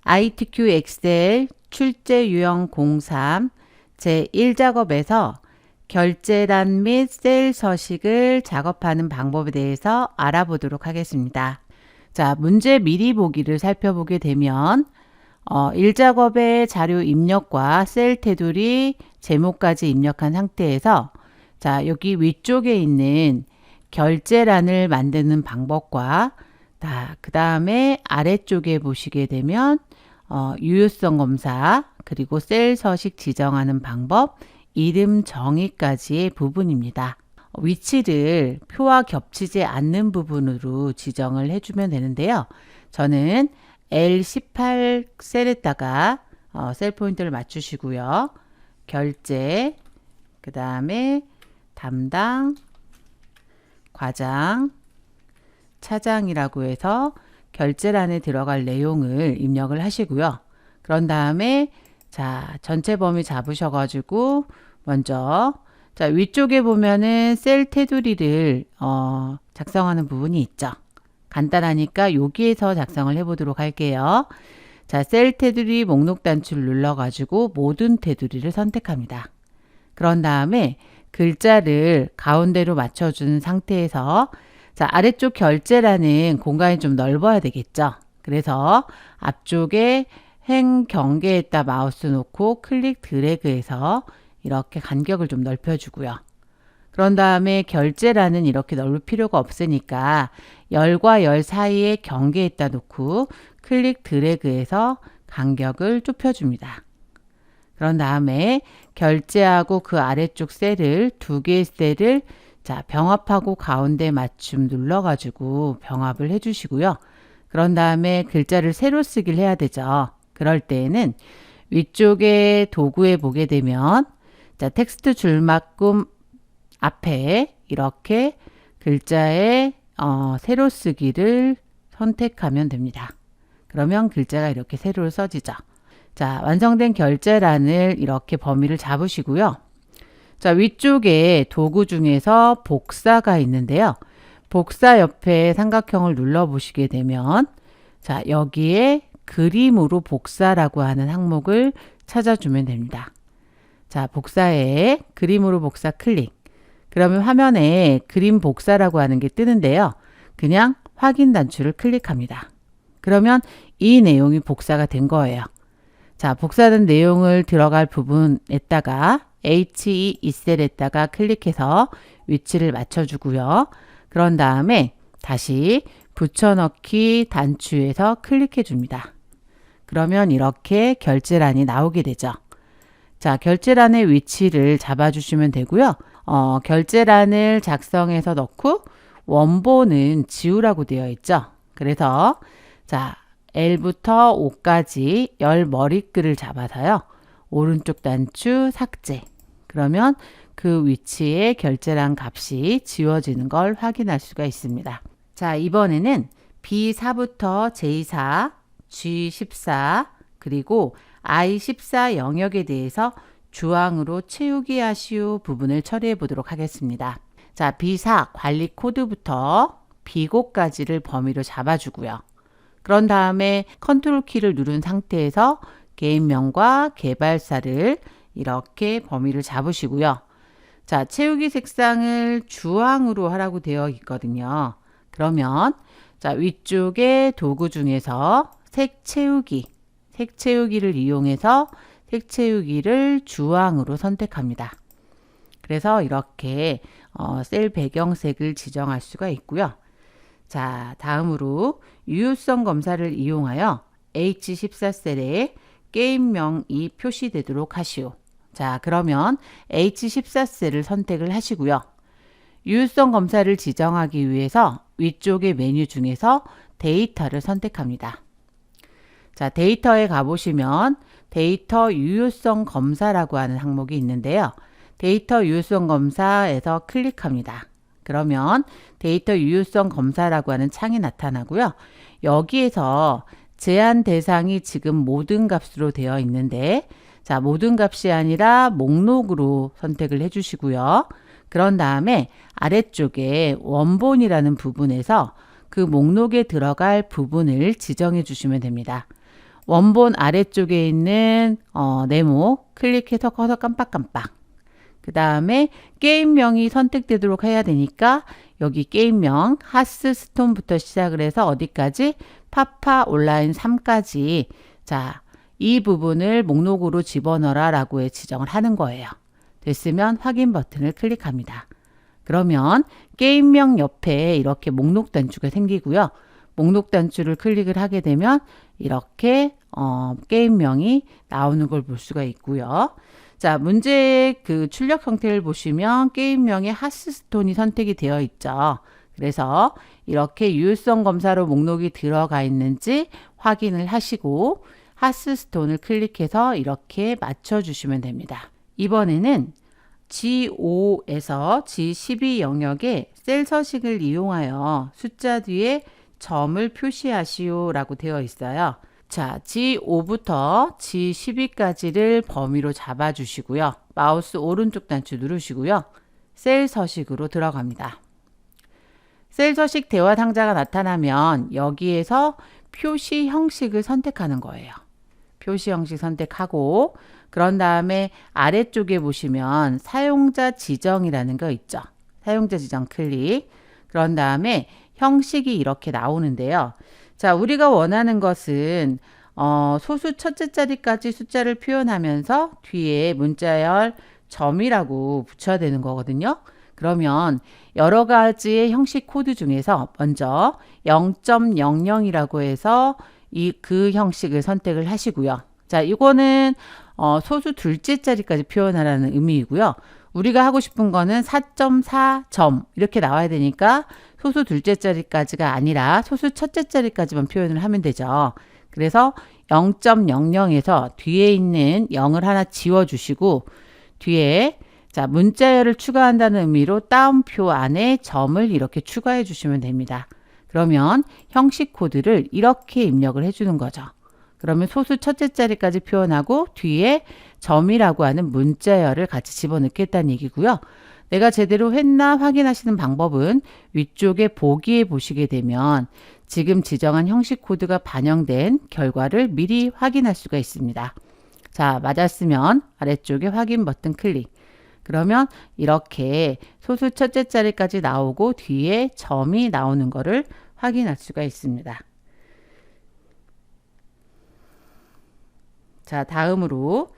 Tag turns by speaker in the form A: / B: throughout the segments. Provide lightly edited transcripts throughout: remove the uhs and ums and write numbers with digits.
A: ITQ 엑셀 출제 유형 03 제1작업에서 결제란 및 셀 서식을 작업하는 방법에 대해서 알아보도록 하겠습니다. 자, 문제 미리 보기를 살펴보게 되면 1작업의 자료 입력과 셀 테두리 제목까지 입력한 상태에서 자, 여기 위쪽에 있는 결제란을 만드는 방법과 그 다음에 아래쪽에 보시게 되면 유효성 검사 그리고 셀 서식 지정하는 방법, 이름 정의까지의 부분입니다. 위치를 표와 겹치지 않는 부분으로 지정을 해주면 되는데요. 저는 L18 셀에다가 셀 포인트를 맞추시고요. 결제, 그 다음에 담당, 과장, 차장이라고 해서 결제란에 들어갈 내용을 입력을 하시고요. 그런 다음에 자, 전체 범위 잡으셔가지고 먼저 자, 위쪽에 보면은 셀 테두리를 작성하는 부분이 있죠. 간단하니까 여기에서 작성을 해보도록 할게요. 자, 셀 테두리 목록 단추를 눌러가지고 모든 테두리를 선택합니다. 그런 다음에 글자를 가운데로 맞춰준 상태에서 자, 아래쪽 결제란은 공간이 좀 넓어야 되겠죠. 그래서 앞쪽에 행 경계에다 마우스 놓고 클릭 드래그해서 이렇게 간격을 좀 넓혀주고요. 그런 다음에 결제란은 이렇게 넓을 필요가 없으니까 열과 열 사이에 경계에다 놓고 클릭 드래그해서 간격을 좁혀줍니다. 그런 다음에 결제하고 그 아래쪽 셀을 두 개의 셀을 자, 병합하고 가운데 맞춤 눌러가지고 병합을 해주시고요. 그런 다음에 글자를 새로 쓰기를 해야 되죠. 그럴 때에는 위쪽에 도구에 보게 되면 자, 텍스트 줄만큼 앞에 이렇게 글자에 새로 쓰기를 선택하면 됩니다. 그러면 글자가 이렇게 새로 써지죠. 자, 완성된 결제란을 이렇게 범위를 잡으시고요. 자, 위쪽에 도구 중에서 복사가 있는데요. 복사 옆에 삼각형을 눌러 보시게 되면 자, 여기에 그림으로 복사라고 하는 항목을 찾아주면 됩니다. 자, 복사에 그림으로 복사 클릭. 그러면 화면에 그림 복사라고 하는 게 뜨는데요. 그냥 확인 단추를 클릭합니다. 그러면 이 내용이 복사가 된 거예요. 자, 복사된 내용을 들어갈 부분에다가 H2 이 셀에다가 클릭해서 위치를 맞춰주고요. 그런 다음에 다시 붙여넣기 단추에서 클릭해 줍니다. 그러면 이렇게 결제란이 나오게 되죠. 자, 결제란의 위치를 잡아주시면 되고요. 결제란을 작성해서 넣고 원본은 지우라고 되어 있죠. 그래서 자, L부터 O까지 열 머리글을 잡아서요. 오른쪽 단추 삭제. 그러면 그 위치에 결제란 값이 지워지는 걸 확인할 수가 있습니다. 자, 이번에는 B4부터 J4, G14, 그리고 I14 영역에 대해서 주황으로 채우기 하시오 부분을 처리해 보도록 하겠습니다. 자, B4 관리 코드부터 B고까지를 범위로 잡아주고요. 그런 다음에 컨트롤 키를 누른 상태에서 게임명과 개발사를 이렇게 범위를 잡으시고요. 자, 채우기 색상을 주황으로 하라고 되어 있거든요. 그러면 자, 위쪽에 도구 중에서 색 채우기를 이용해서 색 채우기를 주황으로 선택합니다. 그래서 이렇게 셀 배경색을 지정할 수가 있고요. 자, 다음으로 유효성 검사를 이용하여 H14셀에 게임명이 표시되도록 하시오. 자, 그러면 H14셀을 선택을 하시고요. 유효성 검사를 지정하기 위해서 위쪽의 메뉴 중에서 데이터를 선택합니다. 자, 데이터에 가보시면 데이터 유효성 검사라고 하는 항목이 있는데요. 데이터 유효성 검사에서 클릭합니다. 그러면 데이터 유효성 검사라고 하는 창이 나타나고요. 여기에서 제한 대상이 지금 모든 값으로 되어 있는데 자, 모든 값이 아니라 목록으로 선택을 해주시고요. 그런 다음에 아래쪽에 원본이라는 부분에서 그 목록에 들어갈 부분을 지정해 주시면 됩니다. 원본 아래쪽에 있는 네모 클릭해서 커서 깜빡깜빡. 그 다음에 게임명이 선택되도록 해야 되니까 여기 게임명 하스스톤부터 시작을 해서 어디까지? 파파 온라인 3까지. 자, 이 부분을 목록으로 집어넣어라 라고 지정을 하는 거예요. 됐으면 확인 버튼을 클릭합니다. 그러면 게임명 옆에 이렇게 목록 단추가 생기고요. 목록 단추를 클릭을 하게 되면 이렇게 게임명이 나오는 걸 볼 수가 있고요. 자, 문제의 그 출력 형태를 보시면 게임명에 하스스톤이 선택이 되어 있죠. 그래서 이렇게 유효성 검사로 목록이 들어가 있는지 확인을 하시고 하스스톤을 클릭해서 이렇게 맞춰주시면 됩니다. 이번에는 G5에서 G12 영역에 셀 서식을 이용하여 숫자 뒤에 점을 표시하시오 라고 되어 있어요. 자, G5부터 G12까지를 범위로 잡아주시고요. 마우스 오른쪽 단추 누르시고요. 셀 서식으로 들어갑니다. 셀 서식 대화 상자가 나타나면 여기에서 표시 형식을 선택하는 거예요. 표시 형식 선택하고 그런 다음에 아래쪽에 보시면 사용자 지정이라는 거 있죠. 사용자 지정 클릭. 그런 다음에 형식이 이렇게 나오는데요. 자, 우리가 원하는 것은 소수 첫째 자리까지 숫자를 표현하면서 뒤에 문자열 점이라고 붙여야 되는 거거든요. 그러면 여러 가지의 형식 코드 중에서 먼저 0.00이라고 해서 그 형식을 선택을 하시고요. 자, 이거는 소수 둘째 자리까지 표현하라는 의미이고요. 우리가 하고 싶은 거는 4.4점 이렇게 나와야 되니까 소수 둘째 자리까지가 아니라 소수 첫째 자리까지만 표현을 하면 되죠. 그래서 0.00에서 뒤에 있는 0을 하나 지워주시고 뒤에 자, 문자열을 추가한다는 의미로 따옴표 안에 점을 이렇게 추가해 주시면 됩니다. 그러면 형식 코드를 이렇게 입력을 해주는 거죠. 그러면 소수 첫째 자리까지 표현하고 뒤에 점이라고 하는 문자열을 같이 집어넣겠다는 얘기고요. 내가 제대로 했나 확인하시는 방법은 위쪽에 보기에 보시게 되면 지금 지정한 형식 코드가 반영된 결과를 미리 확인할 수가 있습니다. 자, 맞았으면 아래쪽에 확인 버튼 클릭. 그러면 이렇게 소수 첫째 자리까지 나오고 뒤에 점이 나오는 것을 확인할 수가 있습니다. 자, 다음으로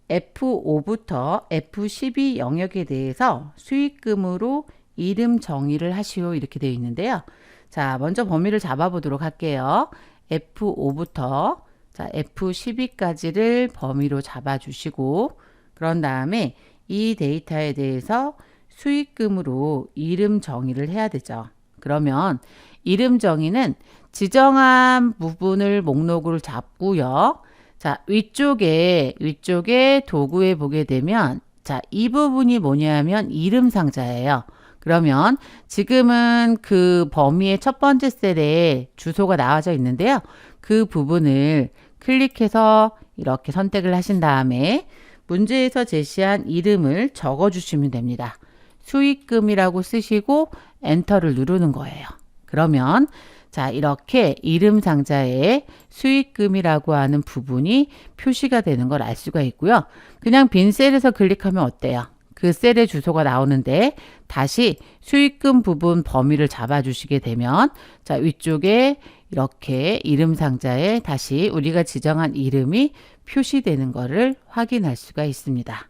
A: F5부터 F12 영역에 대해서 수익금으로 이름 정의를 하시오 이렇게 되어 있는데요. 자, 먼저 범위를 잡아보도록 할게요. F5부터 자, F12까지를 범위로 잡아주시고 그런 다음에 이 데이터에 대해서 수익금으로 이름 정의를 해야 되죠. 그러면 이름 정의는 지정한 부분을 목록으로 잡고요. 자, 위쪽에 도구에 보게 되면 자, 이 부분이 뭐냐면 이름 상자예요. 그러면 지금은 그 범위의 첫 번째 셀에 주소가 나와져 있는데요. 그 부분을 클릭해서 이렇게 선택을 하신 다음에 문제에서 제시한 이름을 적어 주시면 됩니다. 수익금이라고 쓰시고 엔터를 누르는 거예요. 그러면 자, 이렇게 이름 상자에 수익금이라고 하는 부분이 표시가 되는 걸 알 수가 있고요. 그냥 빈 셀에서 클릭하면 어때요? 그 셀의 주소가 나오는데 다시 수익금 부분 범위를 잡아주시게 되면 자, 위쪽에 이렇게 이름 상자에 다시 우리가 지정한 이름이 표시되는 것을 확인할 수가 있습니다.